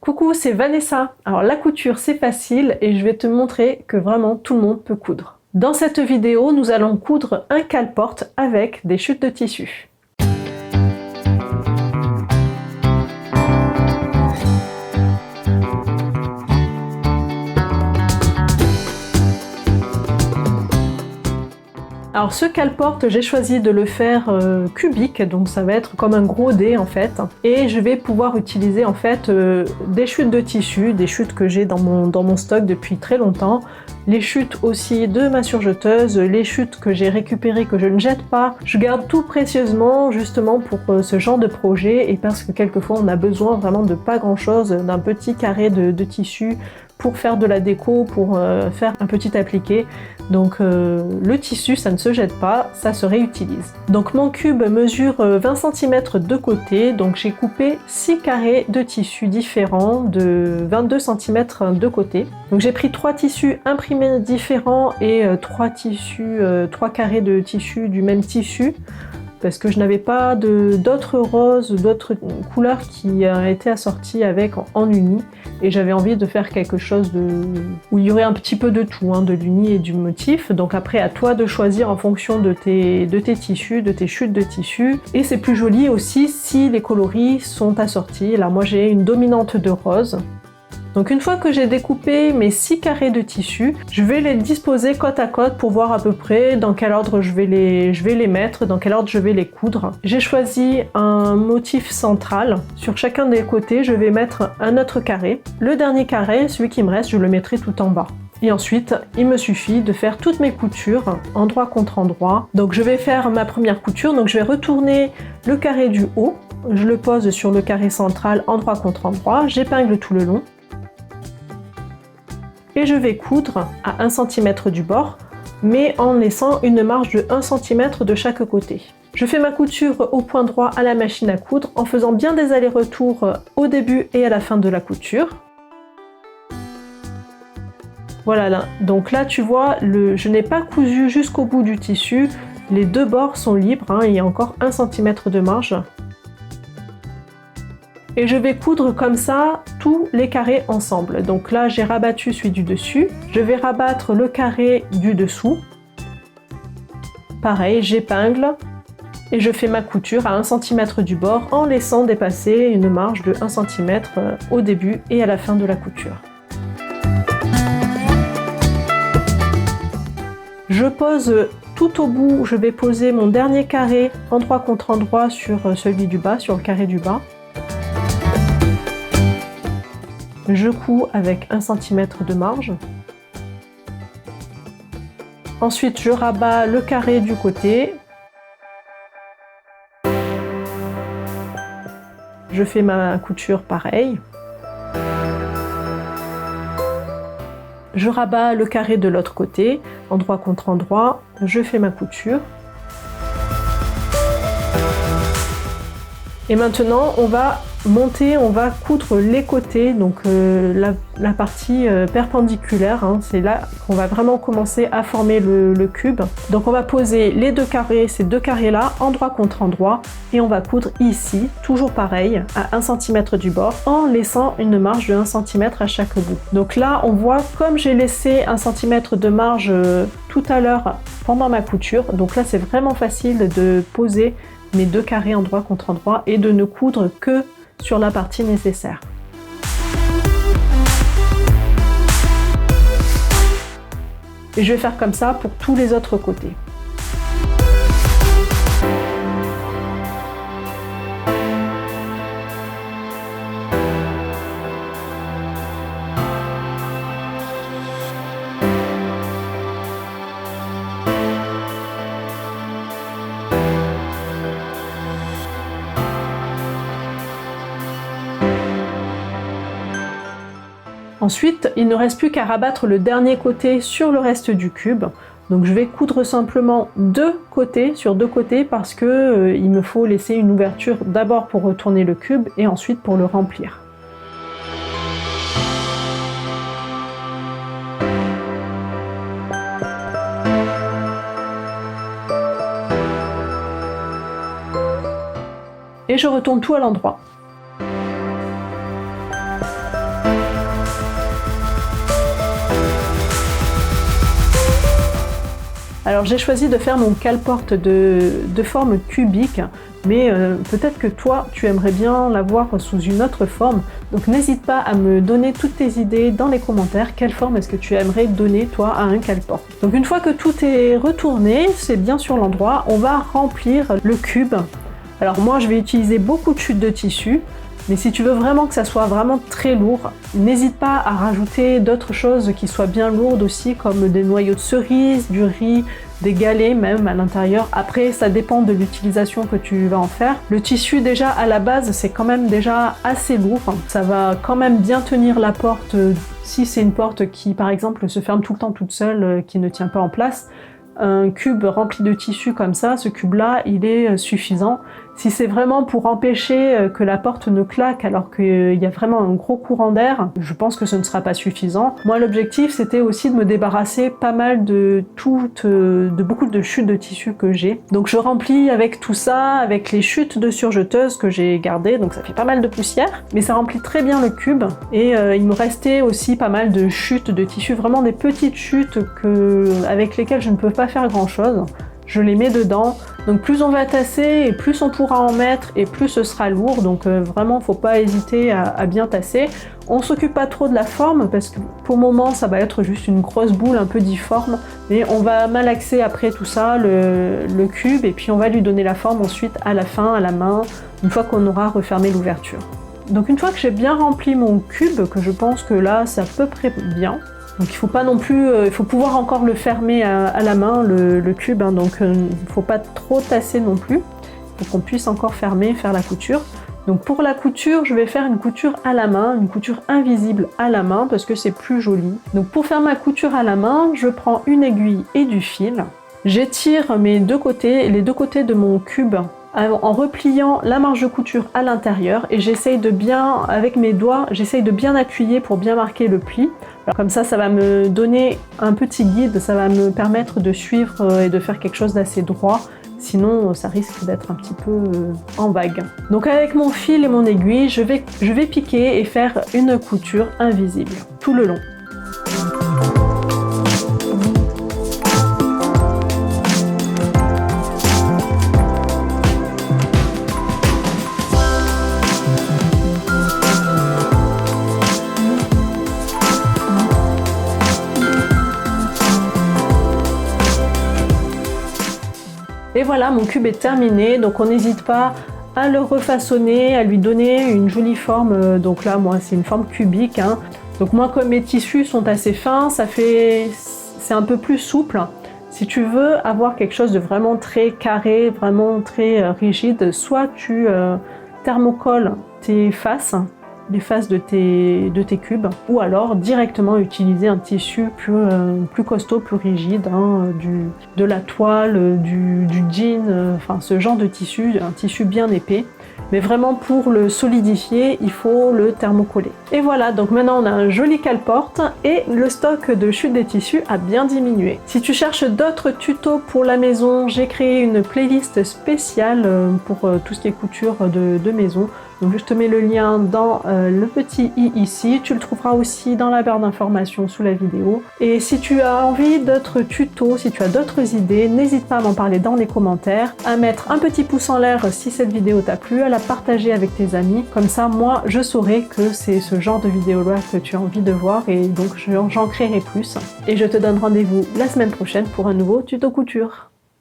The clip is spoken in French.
Coucou, c'est Vanessa. Alors la couture c'est facile et je vais te montrer que vraiment tout le monde peut coudre. Dans cette vidéo, nous allons coudre un cale-porte avec des chutes de tissu. Alors ce cale-porte, j'ai choisi de le faire cubique, donc ça va être comme un gros dé en fait. Et je vais pouvoir utiliser en fait des chutes de tissu, des chutes que j'ai dans mon stock depuis très longtemps. Les chutes aussi de ma surjeteuse, les chutes que j'ai récupérées que je ne jette pas. Je garde tout précieusement justement pour ce genre de projet et parce que quelquefois on a besoin vraiment de pas grand chose, d'un petit carré de tissu pour faire de la déco, pour faire un petit appliqué. Donc le tissu ça ne se jette pas, ça se réutilise. Donc mon cube mesure 20 cm de côté, donc j'ai coupé 6 carrés de tissu différents de 22 cm de côté. Donc j'ai pris 3 tissus imprimés différents et 3 carrés de tissu du même tissu, parce que je n'avais pas d'autres roses, d'autres couleurs qui étaient assorties avec en uni, et j'avais envie de faire quelque chose où il y aurait un petit peu de tout, de l'uni et du motif. Donc après à toi de choisir en fonction de tes tissus, de tes chutes de tissu, et c'est plus joli aussi si les coloris sont assortis. Là moi j'ai une dominante de rose. Donc une fois que j'ai découpé mes 6 carrés de tissu, je vais les disposer côte à côte pour voir à peu près dans quel ordre je vais les mettre, dans quel ordre je vais les coudre. J'ai choisi un motif central. Sur chacun des côtés, je vais mettre un autre carré. Le dernier carré, celui qui me reste, je le mettrai tout en bas. Et ensuite, il me suffit de faire toutes mes coutures, endroit contre endroit. Donc je vais faire ma première couture, donc je vais retourner le carré du haut. Je le pose sur le carré central, endroit contre endroit. J'épingle tout le long. Et je vais coudre à 1 cm du bord, mais en laissant une marge de 1 cm de chaque côté. Je fais ma couture au point droit à la machine à coudre en faisant bien des allers-retours au début et à la fin de la couture. Voilà, là. Donc là tu vois, je n'ai pas cousu jusqu'au bout du tissu, les deux bords sont libres, il y a encore 1 cm de marge. Et je vais coudre comme ça tous les carrés ensemble. Donc là j'ai rabattu celui du dessus, je vais rabattre le carré du dessous. Pareil, j'épingle et je fais ma couture à 1 cm du bord en laissant dépasser une marge de 1 cm au début et à la fin de la couture. Je pose tout au bout, je vais poser mon dernier carré endroit contre endroit sur celui du bas, sur le carré du bas. Je couds avec 1 cm de marge. Ensuite, je rabats le carré du côté. Je fais ma couture pareil. Je rabats le carré de l'autre côté, endroit contre endroit. Je fais ma couture. Et maintenant, on va monter, on va coudre les côtés, donc la partie perpendiculaire, c'est là qu'on va vraiment commencer à former le cube. Donc on va poser les deux carrés, ces deux carrés là, endroit contre endroit, et on va coudre ici, toujours pareil, à 1 cm du bord, en laissant une marge de 1 cm à chaque bout. Donc là, on voit comme j'ai laissé 1 cm de marge tout à l'heure pendant ma couture, donc là c'est vraiment facile de poser mes deux carrés endroit contre endroit et de ne coudre que sur la partie nécessaire. Et je vais faire comme ça pour tous les autres côtés. Ensuite, il ne reste plus qu'à rabattre le dernier côté sur le reste du cube. Donc je vais coudre simplement sur deux côtés parce que il me faut laisser une ouverture d'abord pour retourner le cube et ensuite pour le remplir. Et je retourne tout à l'endroit. Alors j'ai choisi de faire mon cale-porte de forme cubique, mais peut-être que toi tu aimerais bien l'avoir sous une autre forme, donc n'hésite pas à me donner toutes tes idées dans les commentaires. Quelle forme est-ce que tu aimerais donner toi à un cale-porte? Donc une fois que tout est retourné, c'est bien sur l'endroit, on va remplir le cube. Alors moi je vais utiliser beaucoup de chutes de tissu, mais si tu veux vraiment que ça soit vraiment très lourd, n'hésite pas à rajouter d'autres choses qui soient bien lourdes aussi, comme des noyaux de cerises, du riz, des galets même à l'intérieur. Après, ça dépend de l'utilisation que tu vas en faire. Le tissu déjà à la base, c'est quand même déjà assez lourd. Ça va quand même bien tenir la porte si c'est une porte qui par exemple se ferme tout le temps toute seule, qui ne tient pas en place. Un cube rempli de tissu comme ça, ce cube-là, il est suffisant. Si c'est vraiment pour empêcher que la porte ne claque alors qu'il y a vraiment un gros courant d'air, je pense que ce ne sera pas suffisant. Moi, l'objectif, c'était aussi de me débarrasser pas mal de beaucoup de chutes de tissu que j'ai. Donc je remplis avec tout ça, avec les chutes de surjeteuses que j'ai gardées, donc ça fait pas mal de poussière, mais ça remplit très bien le cube. Et il me restait aussi pas mal de chutes de tissu, vraiment des petites chutes avec lesquelles je ne peux pas faire grand chose. Je les mets dedans, donc plus on va tasser et plus on pourra en mettre et plus ce sera lourd, donc vraiment faut pas hésiter à bien tasser. On s'occupe pas trop de la forme parce que pour le moment ça va être juste une grosse boule un peu difforme, mais on va malaxer après tout ça le cube et puis on va lui donner la forme ensuite à la fin, à la main, une fois qu'on aura refermé l'ouverture. Donc une fois que j'ai bien rempli mon cube, que je pense que là c'est à peu près bien, donc il faut pas non plus, il faut pouvoir encore le fermer à la main, le cube, hein, donc il faut pas trop tasser non plus, pour qu'on puisse encore fermer, faire la couture. Donc pour la couture, je vais faire une couture à la main, une couture invisible à la main, parce que c'est plus joli. Donc pour faire ma couture à la main, je prends une aiguille et du fil. J'étire les deux côtés de mon cube, en repliant la marge de couture à l'intérieur, et j'essaye de bien, avec mes doigts, j'essaye de bien appuyer pour bien marquer le pli. Alors comme ça va me donner un petit guide, ça va me permettre de suivre et de faire quelque chose d'assez droit, sinon ça risque d'être un petit peu en vague. Donc avec mon fil et mon aiguille, je vais piquer et faire une couture invisible tout le long. Et voilà, mon cube est terminé, donc on n'hésite pas à le refaçonner, à lui donner une jolie forme. Donc là, moi, c'est une forme cubique, hein. Donc moi, comme mes tissus sont assez fins, c'est un peu plus souple. Si tu veux avoir quelque chose de vraiment très carré, vraiment très rigide, soit tu thermocolles tes faces, les faces de tes cubes, ou alors directement utiliser un tissu plus costaud, plus rigide, hein, de la toile, du jean, enfin ce genre de tissu, un tissu bien épais. Mais vraiment pour le solidifier, il faut le thermocoller. Et voilà, donc maintenant on a un joli cale-porte et le stock de chute des tissus a bien diminué. Si tu cherches d'autres tutos pour la maison, j'ai créé une playlist spéciale pour tout ce qui est couture de maison. Donc je te mets le lien dans le petit i ici, tu le trouveras aussi dans la barre d'informations sous la vidéo. Et si tu as envie d'autres tutos, si tu as d'autres idées, n'hésite pas à m'en parler dans les commentaires, à mettre un petit pouce en l'air si cette vidéo t'a plu, à la partager avec tes amis, comme ça moi je saurai que c'est ce genre de vidéo là que tu as envie de voir et donc j'en créerai plus. Et je te donne rendez-vous la semaine prochaine pour un nouveau tuto couture.